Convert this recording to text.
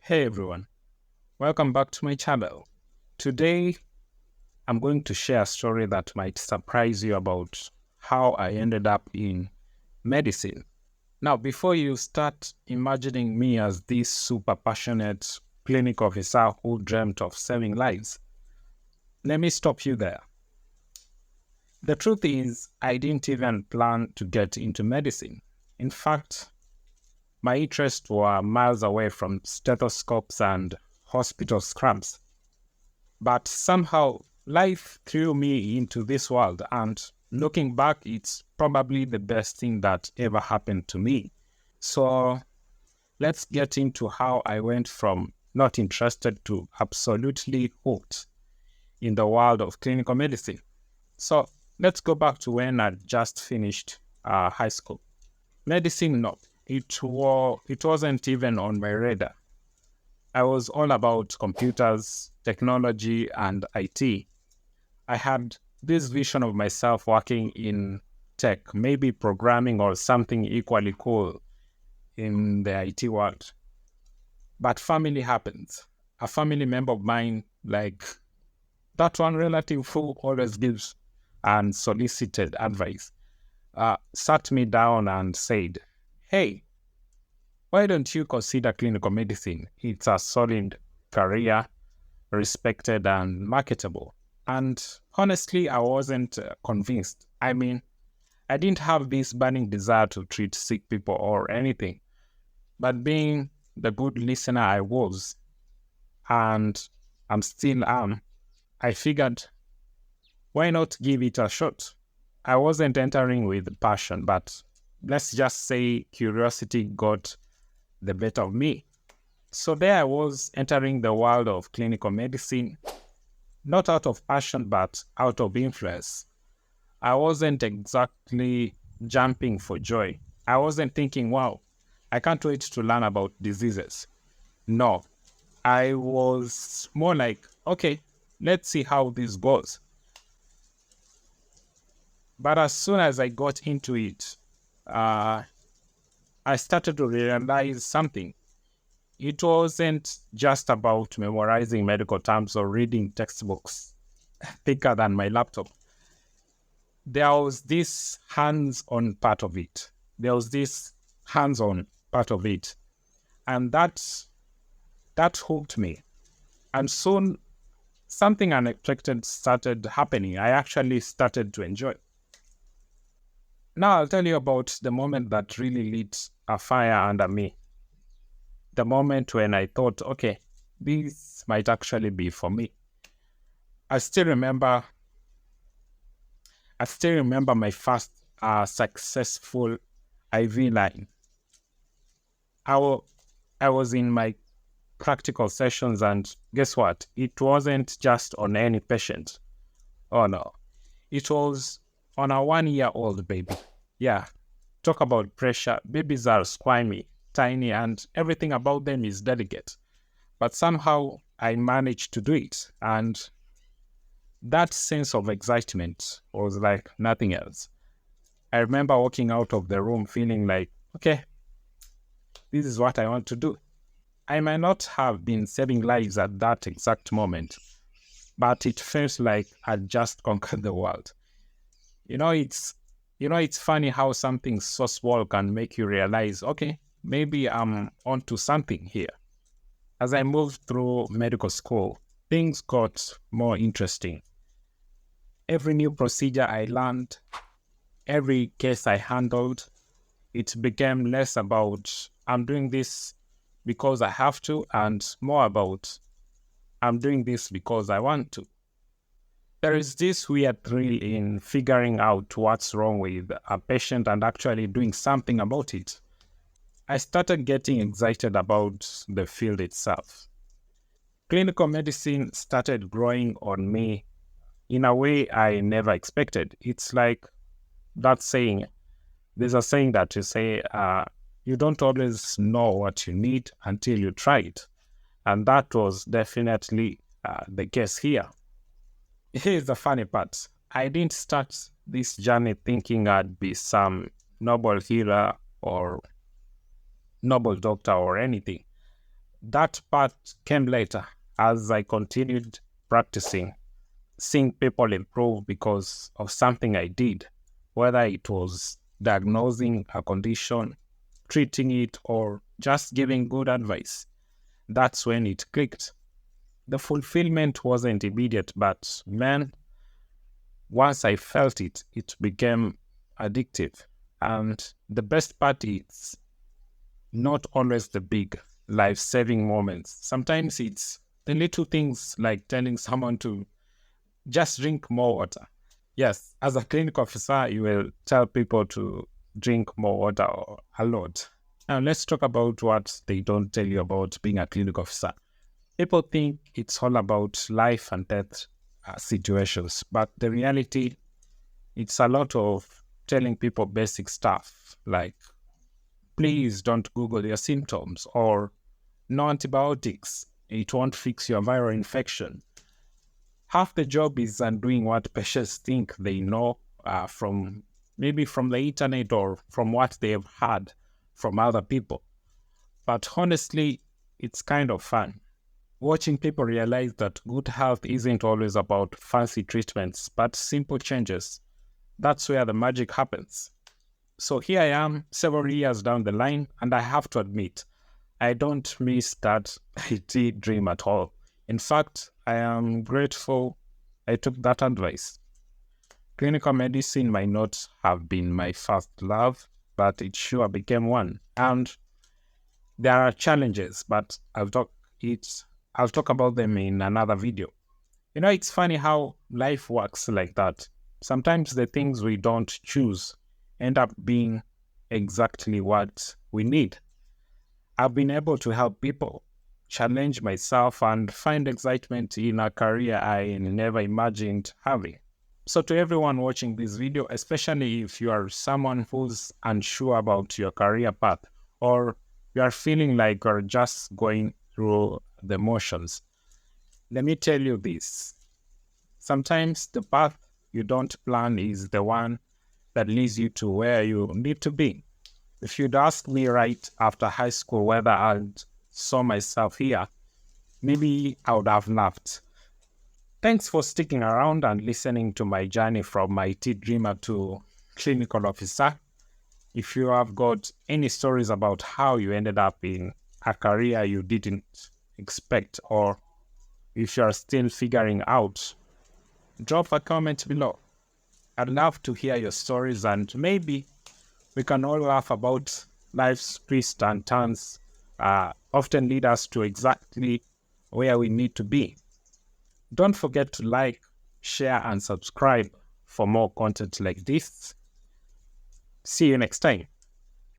Hey everyone, welcome back to my channel. Today, I'm going to share a story that might surprise you about how I ended up in medicine. Now, before you start imagining me as this super passionate clinic officer who dreamt of saving lives, let me stop you there. The truth is, I didn't even plan to get into medicine. In fact, my interests were miles away from stethoscopes and hospital scrubs. But somehow life threw me into this world, and looking back, it's probably the best thing that ever happened to me. So let's get into how I went from not interested to absolutely hooked in the world of clinical medicine. So let's go back to when I just finished high school. Medicine, no, it wasn't even on my radar. I was all about computers, technology, and IT. I had this vision of myself working in tech, maybe programming or something equally cool in the IT world. But family happens. A family member of mine, like that one relative who always gives unsolicited advice, sat me down and said, "Hey, why don't you consider clinical medicine? It's a solid career, respected and marketable." And honestly, I wasn't convinced. I mean, I didn't have this burning desire to treat sick people or anything. But being the good listener I was, and I'm still am, I figured, why not give it a shot? I wasn't entering with passion, but let's just say curiosity got the better of me. So there I was entering the world of clinical medicine, not out of passion, but out of influence. I wasn't exactly jumping for joy. I wasn't thinking, wow, I can't wait to learn about diseases. No, I was more like, okay, let's see how this goes. But as soon as I got into it, uh, I started to realize something. It wasn't just about memorizing medical terms or reading textbooks thicker than my laptop. There was this hands-on part of it. There was this hands-on part of it, and that hooked me. And soon something unexpected started happening. I actually started to enjoy. Now I'll tell you about the moment that really lit a fire under me. The moment when I thought, okay, this might actually be for me. I still remember. I still remember my first successful IV line. I, wa- I was in my practical sessions, and guess what? It wasn't just on any patient. Oh no, it was on a 1 year old baby. Yeah, talk about pressure. Babies are squirmy, tiny, and everything about them is delicate. But somehow I managed to do it. And that sense of excitement was like nothing else. I remember walking out of the room feeling like, okay, this is what I want to do. I might not have been saving lives at that exact moment, but it feels like I just conquered the world. You know, it's it's funny how something so small can make you realize, okay, maybe I'm onto something here. As I moved through medical school, things got more interesting. Every new procedure I learned, every case I handled, it became less about I'm doing this because I have to, and more about I'm doing this because I want to. There is this weird thrill in figuring out what's wrong with a patient and actually doing something about it. I started getting excited about the field itself. Clinical medicine started growing on me in a way I never expected. It's like that saying, there's a saying that you say, you don't always know what you need until you try it. And that was definitely the case here. Here's the funny part. I didn't start this journey thinking I'd be some noble healer or noble doctor or anything. That part came later as I continued practicing, seeing people improve because of something I did, whether it was diagnosing a condition, treating it, or just giving good advice. That's when it clicked. The fulfillment wasn't immediate, but man, once I felt it, it became addictive. And the best part is not always the big life-saving moments. Sometimes it's the little things like telling someone to just drink more water. Yes, as a clinic officer, you will tell people to drink more water a lot. Now, let's talk about what they don't tell you about being a clinic officer. People think it's all about life and death situations, but the reality, it's a lot of telling people basic stuff like, please don't Google your symptoms, or no antibiotics, it won't fix your viral infection. Half the job is undoing what patients think they know from the internet or from what they've heard from other people. But honestly, it's kind of fun. Watching people realize that good health isn't always about fancy treatments, but simple changes. That's where the magic happens. So here I am, several years down the line, and I have to admit, I don't miss that IT dream at all. In fact, I am grateful I took that advice. Clinical medicine might not have been my first love, but it sure became one. And there are challenges, but I'll talk about them in another video. You know, it's funny how life works like that. Sometimes the things we don't choose end up being exactly what we need. I've been able to help people, challenge myself, and find excitement in a career I never imagined having. So to everyone watching this video, especially if you are someone who's unsure about your career path, or you are feeling like you're just going through the motions, let me tell you this. Sometimes the path you don't plan is the one that leads you to where you need to be. If you'd asked me right after high school whether I saw myself here, maybe I would have laughed. Thanks for sticking around and listening to my journey from IT dreamer to clinical officer. If you have got any stories about how you ended up in a career you didn't expect, or if you are still figuring out, drop a comment below. I'd love to hear your stories, and maybe we can all laugh about life's twists and turns often lead us to exactly where we need to be. Don't forget to like, share, and subscribe for more content like this. See you next time.